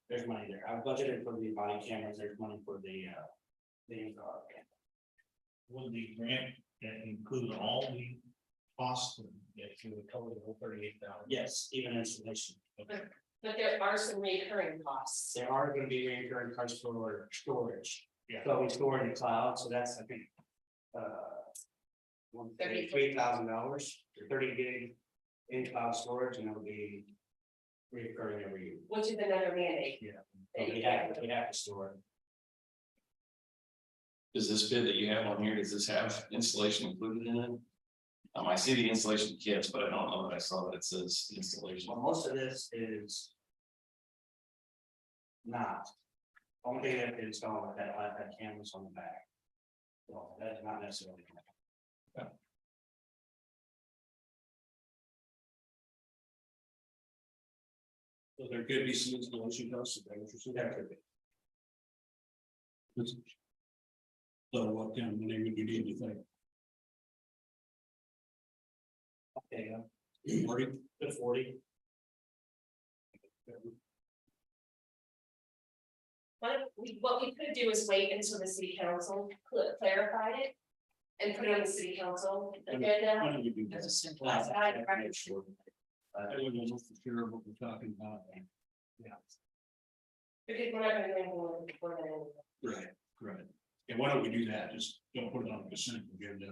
There's money there. I've budgeted for the body cameras, there's money for the. Will the grant include all the costs, if you would cover the whole 38,000? Yes, even installation. But there are some recurring costs. There are gonna be recurring costs for storage. Yeah. So we store in the cloud, so that's, I think. $33,000, or 30 gig in cloud storage, and it'll be. Recurring every year. Which is another mandate. Yeah. that But you we have to store it. Does this bid that you have on here, does this have installation included in it? I see the installation kits, but I don't know that I saw that it says installation. Well, most of this is. Not. Only thing that is installed with that canvas on the back. Well, that's not necessarily. So there could be some installation costs, if that was your. There could be. So what kind of money would you need to think? Okay, 40? to 40. What we could do is wait until the city council clarified it. And put it on the city council agenda. Why don't you do That's that? a simple. That's what I- Make sure. I don't know for sure what we're talking about. Because we're not gonna do anything before then. Right, right. And why don't we do that? Just don't put it on the consent agenda.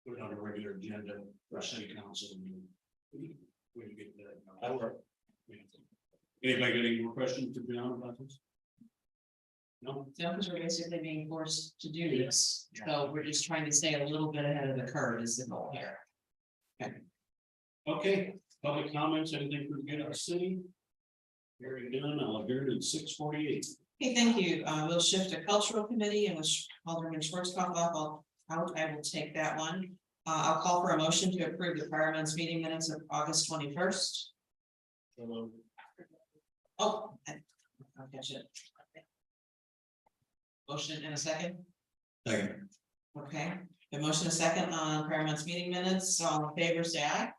Put it on a regular agenda for city council. And we can get that. That'll work. Anybody got any more questions for John about this? No? No, because we're basically being forced to do this, so we're just trying to stay a little bit ahead of the curve is the goal here. Okay, public comments, anything for the good of the city? Hearing done, I'll adjourn at 6:48. Okay, thank you. We'll shift to cultural committee and with Alderman Schwarzkopf out, I will take that one. I'll call for a motion to approve the firemen's meeting minutes of August 21st. Oh, I'll catch it. Motion in a second. Second. Okay, the motion a second on Paramount's meeting minutes, all in favor, say aye.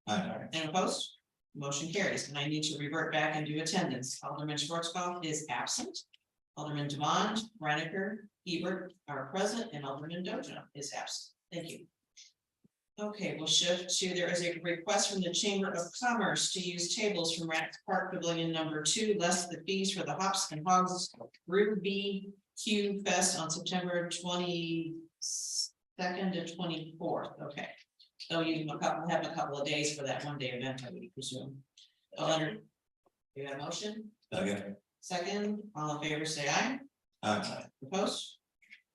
Aye. And opposed, motion carries, and I need to revert back and do attendance. Alderman Schwarzkopf is absent. Alderman Devon, Reinecker, Hebert are present, and Alderman Doja is absent. Thank you. Okay, we'll shift to, there is a request from the Chamber of Commerce to use tables from Rack Park Pavilion number 2, less the fees for the Hops and Hogs Ruby Q Fest on September 22nd to 24th. Okay. So you have a couple of days for that one-day event, I would presume. You got a motion? Okay. Second, all in favor, say aye. Aye. Opposed?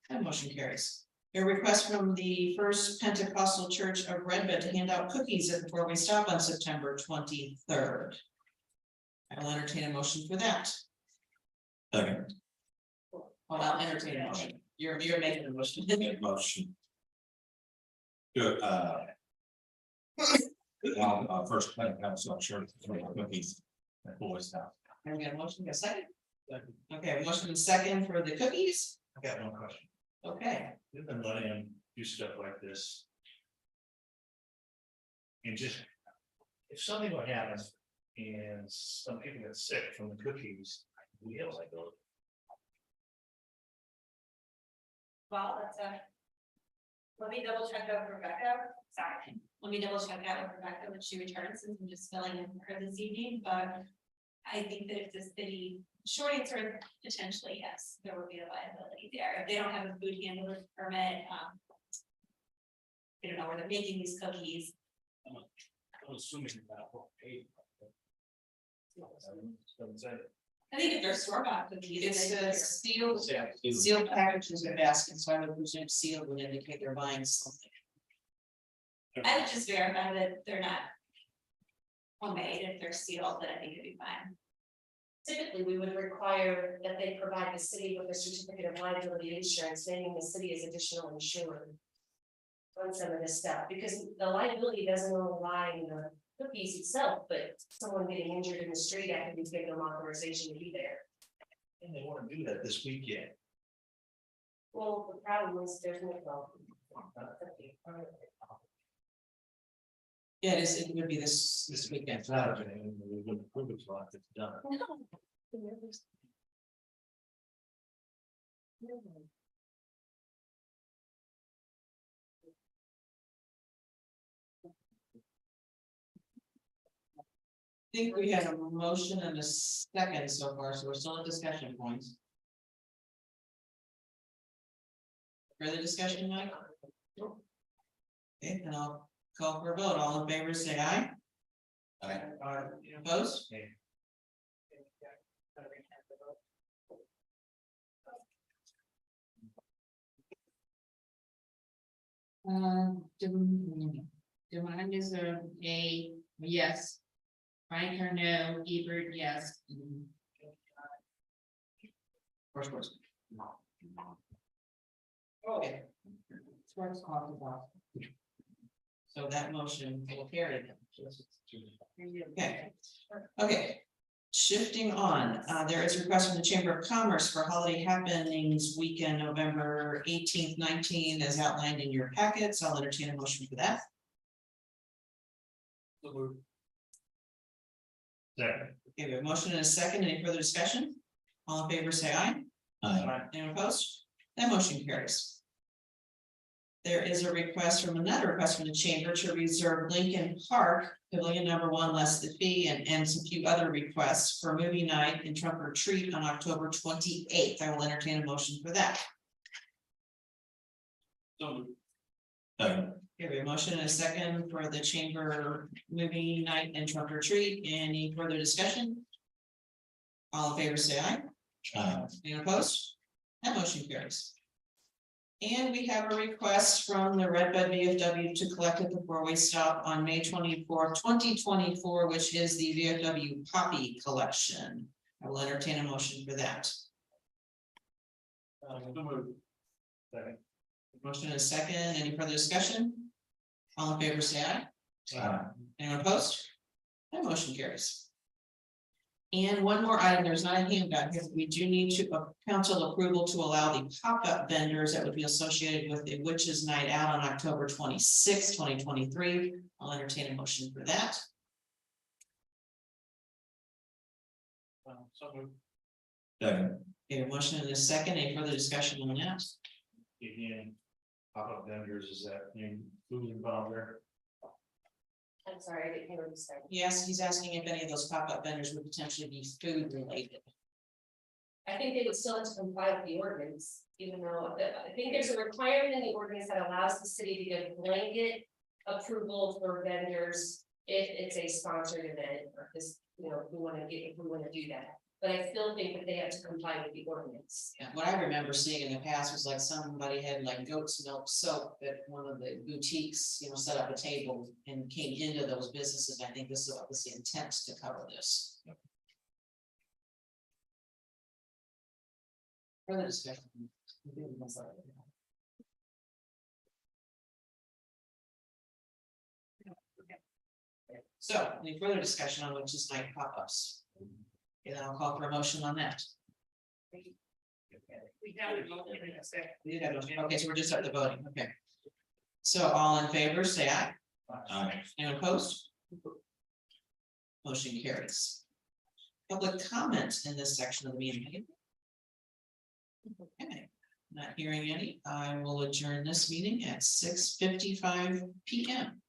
And motion carries. A request from the First Pentecostal Church of Redbud to hand out cookies at the four-way stop on September 23rd. I will entertain a motion for that. Second. Well, I'll entertain a motion. You're making a motion. Motion. Good, first Pentecostal church, cookies. That boys now. And we got a motion, got a second? Okay, a motion and second for the cookies. I got one question. Okay, We've been letting him do stuff like this. And just, if something would happen and some people get sick from the cookies, we have like those. Well, that's let me double check out with Rebecca, sorry, let me double check out with Rebecca when she returns, since I'm just filling in for her this evening, but I think that if the city, short answer, potentially, yes, there would be a liability there. If they don't have a food handler permit, they don't know where they're making these cookies. I'm assuming that will pay. I think if they're store bought cookies. It's then a they're- sealed packages of baskets, so I would presume sealed would indicate they're buying something. I would just verify that they're not homemade. If they're sealed, then I think it'd be fine. Typically, we would require that they provide the city with a certificate of liability insurance, naming the city as additional insured. On some of this stuff, because the liability doesn't only lie in the cookies itself, but someone getting injured in the street after we've given them authorization to be there. And they wanna do that this weekend. Well, the problem is there's no problem. Yeah, it would be this weekend. Saturday, and we wouldn't prove it till after it's done. I think we had a motion and a second so far, so we're still at discussion points. Further discussion, Mike? Okay, then I'll call for a vote. All in favor, say aye. Aye. Opposed? Demond is a yes. Frank or no, Hebert, yes. First person. Okay. Schwartz called it off. So that motion will carry. Okay. Okay. Shifting on, there is a request from the Chamber of Commerce for holiday happenings weekend, November 18th, 19, as outlined in your packets. I'll entertain a motion for that. Second. Okay, we have a motion and a second. Any further discussion? All in favor, say aye. Anyone opposed? That motion carries. There is a request from another request from the chamber to reserve Lincoln Park Pavilion number 1 less the fee and some few other requests for movie night and trunk or treat on October 28th. I will entertain a motion for that. So. Okay, we have a motion and a second for the chamber movie night and trunk or treat. Any further discussion? All in favor, say aye. Anyone opposed? That motion carries. And we have a request from the Redbud VFW to collect at the four-way stop on May 24th, 2024, which is the VFW Poppy Collection. I will entertain a motion for that. Motion and a second. Any further discussion? All in favor, say aye. Anyone opposed? That motion carries. And one more item, there's not a handout here. We do need to council approval to allow the pop-up vendors that would be associated with the Witches Night Out on October 26th, 2023. I'll entertain a motion for that. Okay, a motion and a second. Any further discussion on that? Again, pop-up vendors, is that in food involved there? I'm sorry, I didn't hear what you said. Yes, he's asking if any of those pop-up vendors would potentially be food related. I think they would still have to comply with the ordinance, even though I think there's a requirement in the ordinance that allows the city to give blanket approval for vendors if it's a sponsored event or this, you know, if we want to do that. But I still think that they have to comply with the ordinance. Yeah, what I remember seeing in the past was like somebody had like goat's milk soap at one of the boutiques, you know, set up a table and came into those businesses. I think this is what was the intent to cover this. Further discussion. So, any further discussion on Witches Night pop-ups? And then I'll call for a motion on that. We have a motion in a second. We did have a motion. Okay, so we're just at the voting, okay. So all in favor, say aye. Anyone opposed? Motion carries. Public comment in this section of the meeting. Okay, not hearing any, I will adjourn this meeting at 6:55 PM.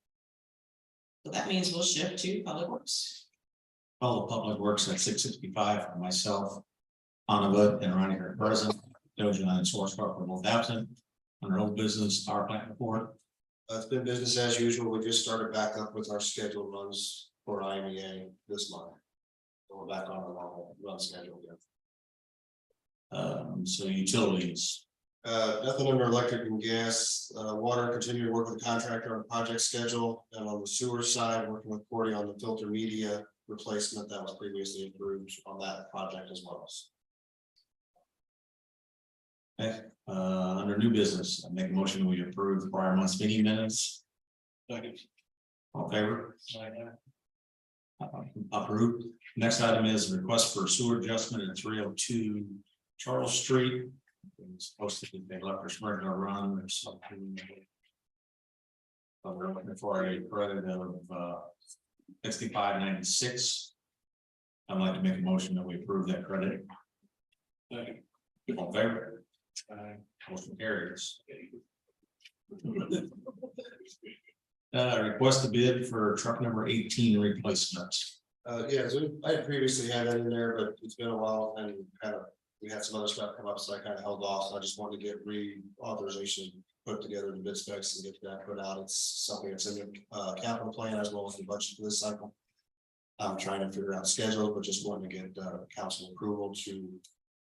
So that means we'll shift to Public Works. Call the public works at 6:65 for myself. Anava and Ronnie are present, Doja and Source Park are both absent. Under old business, power plant report. It's been business as usual. We just started back up with our scheduled runs for IMEA this month. So we're back on our normal run schedule again. So utilities, Nothing under electric and gas, water, continue to work with the contractor on the project schedule, and on the sewer side, working with Cordy on the filter media replacement that was previously approved on that project as well. under new business, I make a motion, we approve the prior month's meeting minutes. Second. All in favor? Approved. Next item is a request for sewer adjustment at 302 Charles Street. It's supposed to be, they left their sprinkler run or something. But we're looking for a credit of 65.96. I'd like to make a motion that we approve that credit. Second. All in favor? Motion carries. Request a bid for truck number 18 replacement. Yeah, so I had previously had that in there, but it's been a while and we had some other stuff come up, so I kind of held off. So I just wanted to get reauthorization put together the bid specs and get that put out. It's something that's in the capital plan as well as the budget for this cycle. I'm trying to figure out schedule, but just wanting to get council approval to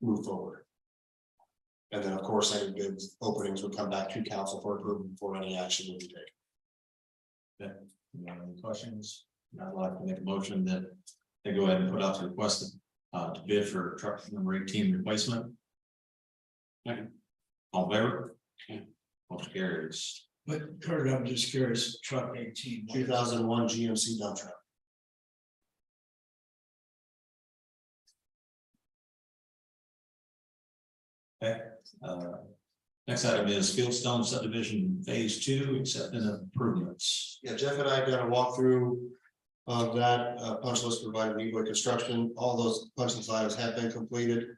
move forward. And then, of course, any bid openings would come back to council for approval before any action would be taken. Any questions? I'd like to make a motion that they go ahead and put out the request to bid for truck number 18 replacement. All in favor? Motion carries. But Kurt, I'm just curious, truck 18. 2001 GMC dump truck. Okay. Next item is Fieldstone subdivision phase 2, accepting of improvements. Yeah, Jeff and I did a walkthrough of that punch list provided by Boy Construction. All those punch list items have been completed.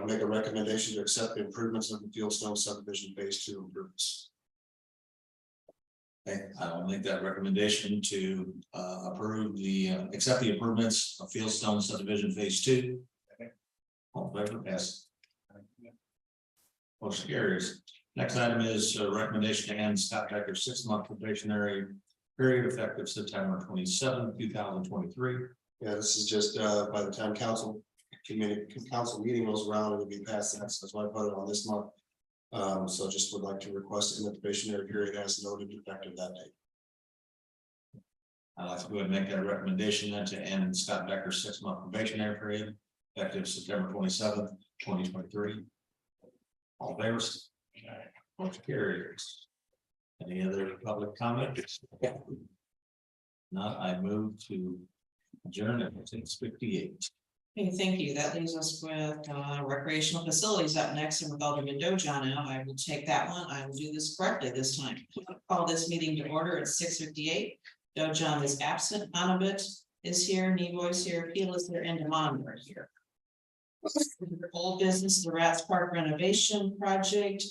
Make a recommendation to accept the improvements of the Fieldstone subdivision phase 2 improvements. Okay, I will make that recommendation to approve accept the improvements of Fieldstone subdivision phase 2. All in favor, pass. Motion carries. Next item is a recommendation to end Scott Decker 6-month probationary period effective September 27, 2023. Yeah, this is just by the time council meeting goes around, it'll be past that. So that's why I put it on this month. So just would like to request in the probationary period as noted effective that date. I'd like to go ahead and make that recommendation then to end Scott Decker's 6-month probationary period effective September 27th, 2023. All in favor? Motion carries. Any other public comments? Not, I move to adjourn at 6:58. Okay, thank you. That leaves us with recreational facilities up next, and with Alderman Dojon now, I will take that one. I will do this correctly this time. Call this meeting to order at 6:58. Dojon is absent, Anabit is here, Nevoy is here, Peel is here, and Demond are here. Old business, the Rats Park renovation project,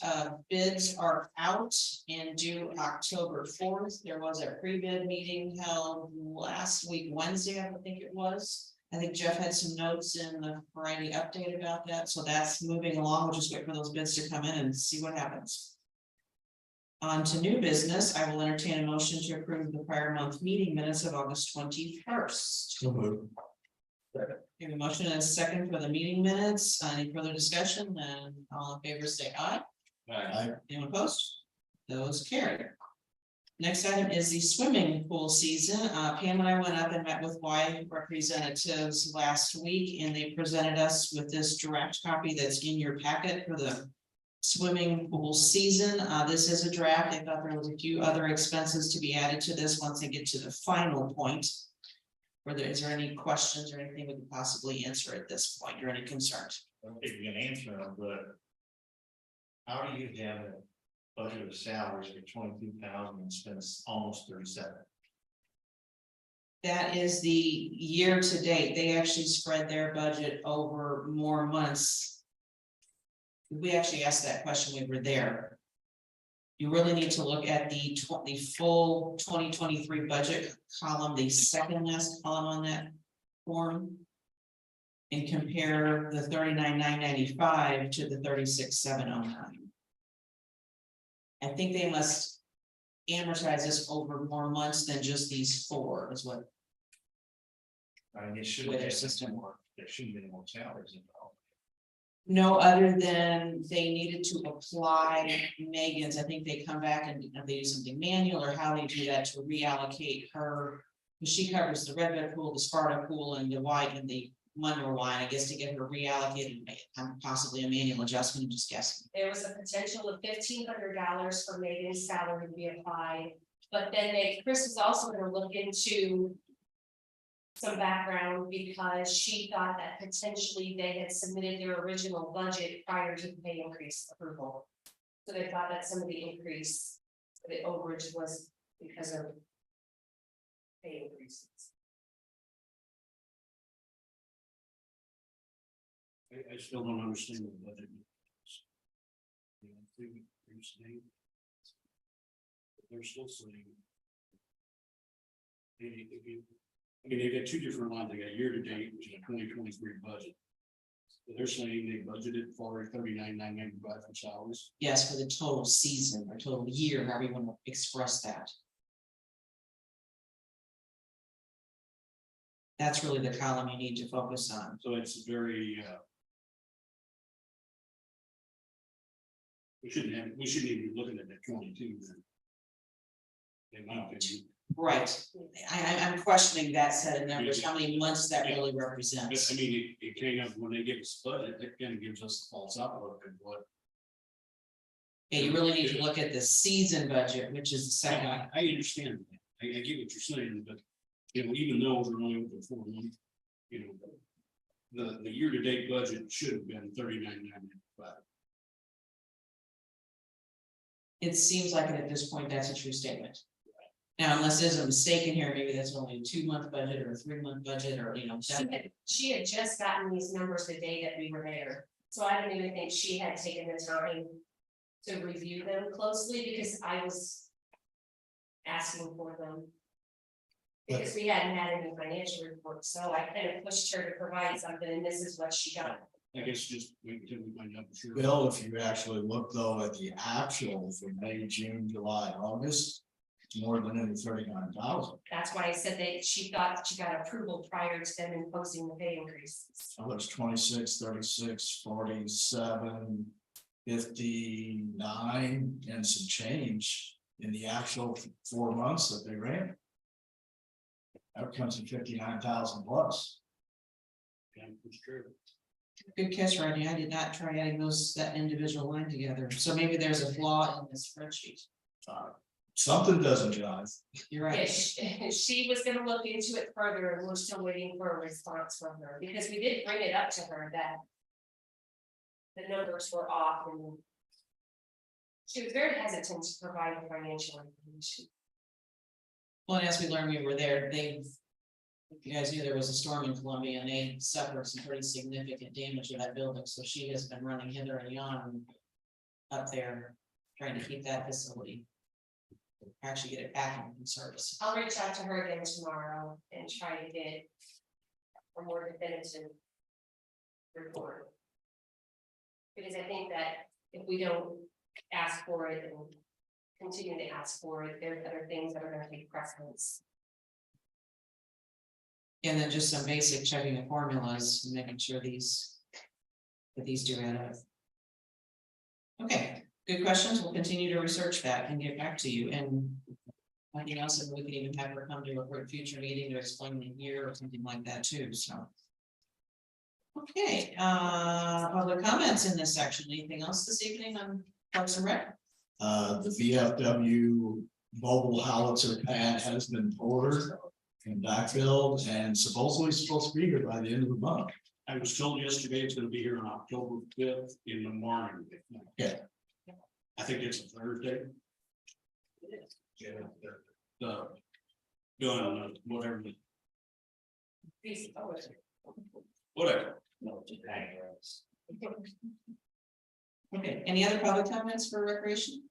bids are out and due October 4th. There was a pre-bid meeting held last week, Wednesday, I think it was. I think Jeff had some notes in the Friday update about that, so that's moving along. We'll just wait for those bids to come in and see what happens. On to new business, I will entertain a motion to approve the prior month meeting minutes of August 21st. So moved. Give a motion and a second for the meeting minutes. Any further discussion? Then all in favor say aye. Aye. Anyone opposed? Those carry. Next item is the swimming pool season. Pam and I went up and met with Y representatives last week, and they presented us with this draft copy that's in your packet for the swimming pool season. This is a draft. They thought there was a few other expenses to be added to this once they get to the final point. Is there any questions or anything we could possibly answer at this point, or any concerns? I don't think you can answer them, but how do you have a budget of salaries for 22,000 and spends almost 37? That is the year to date. They actually spread their budget over more months. We actually asked that question, we were there. You really need to look at the full 2023 budget column, the second last column on that form. And compare the 39,995 to the 36,709. I think they must amortize this over more months than just these 4 is what. I mean, it should With be their a system. more, there shouldn't be any more calories involved. No, other than they needed to apply Megan's, I think they come back and they do something manual or how they do that to reallocate her. Because she covers the Red Bud pool, the Sparta pool and the white and the Monroe line, I guess to get her reallocated, possibly a manual adjustment, I'm just guessing. There was a potential of $1,500 for Megan's salary to be applied, but then Chris was also gonna look into. Some background because she thought that potentially they had submitted their original budget prior to the pay increase approval. So they thought that some of the increase, the overage was because of. Pay increases. I still don't understand the budget. You know, they're saying- They're still saying. I mean, they got 2 different lines, they got year to date, which is a 2023 budget. So they're saying they budgeted for 39,995 for salaries. Yes, for the total season or total year, however you want to express that. That's really the column you need to focus on. So it's very. We shouldn't even be looking at that 22 then. In my opinion. Right, I'm questioning that set of numbers, how many months that really But represents. I mean, it kind of, when they give us a budget, it kind of gives us a false outlook of what. Yeah, you really need to look at the season budget, which is the second. I understand that. I get what you're saying, but, you know, even though we're only open 4 months, you know. The year-to-date budget should have been 39,995. It seems like at this point, that's a true statement. Now, unless there's a mistake in here, maybe that's only a 2-month budget or a 3-month budget, or, you know. She had just gotten these numbers the day that we were there, so I don't even think she had taken the time. To review them closely because I was. Asking for them. Because we hadn't had any financial reports, so I kind of pushed her to provide something, and this is what she got. I guess just wait until we find out for sure. Bill, if you actually look though at the actual for May, June, July, August. It's more than any 39,000. That's why I said that she thought she got approval prior to them imposing the pay increases. So there's 26, 36, 47, 59 and some change in the actual 4 months that they ran. That comes to 59,000 plus. Yeah, it's true. Good catch, Rodney. I did not try adding that individual line together, so maybe there's a flaw in this spreadsheet. Something doesn't jive. You're Yeah, right. she was gonna look into it further, and we're still waiting for a response from her, because we did bring it up to her that. The numbers were off and. She was very hesitant to provide the financial information. Well, and as we learned, we were there, you guys knew there was a storm in Columbia and they suffered some pretty significant damage to that building, so she has been running hither and yon. Up there, trying to keep that facility. Actually get it back in service. I'll reach out to her again tomorrow and try to get. A more definitive. Report. Because I think that if we don't ask for it and continue to ask for it, there's other things that are gonna take precedence. And then just some basic checking the formulas and making sure that these do add up. Okay, good questions. We'll continue to research that and get back to you, and anything else, and we can even have her come to a future meeting to explain the year or something like that too, so. Okay, public comments in this section. Anything else this evening on Parks and Rec? The VFW mobile howitzer pad has been ordered and backfilled and supposedly supposed to be here by the end of the month. I was told yesterday it's gonna be here on October 5th in the morning. Yeah. I think it's a Thursday. The. Doing whatever. Whatever. Okay, any other public comments for recreation?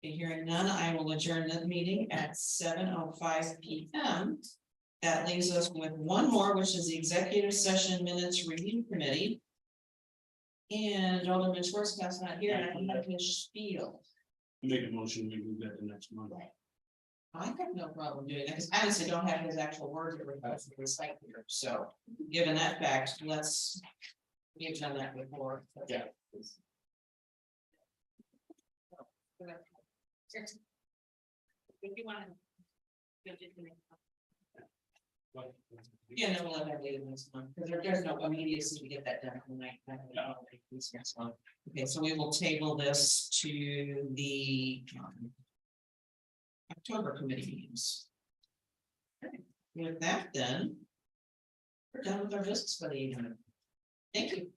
Okay, hearing none, I will adjourn the meeting at 7:05 PM. That leaves us with one more, which is the executive session minutes review committee. And Alderman Schwartzpass not here, and I can have his spiel. Make a motion, we move that to next month. I have no problem doing that, because I honestly don't have his actual words for the site here, so given that fact, let's. We've done that before. Yeah. If you want to. Yeah, no, we'll let that later this month, because there's no immediacy to get that done tonight. Okay, so we will table this to the. October committee meetings. Okay, with that then. We're done with our business for the evening. Thank you.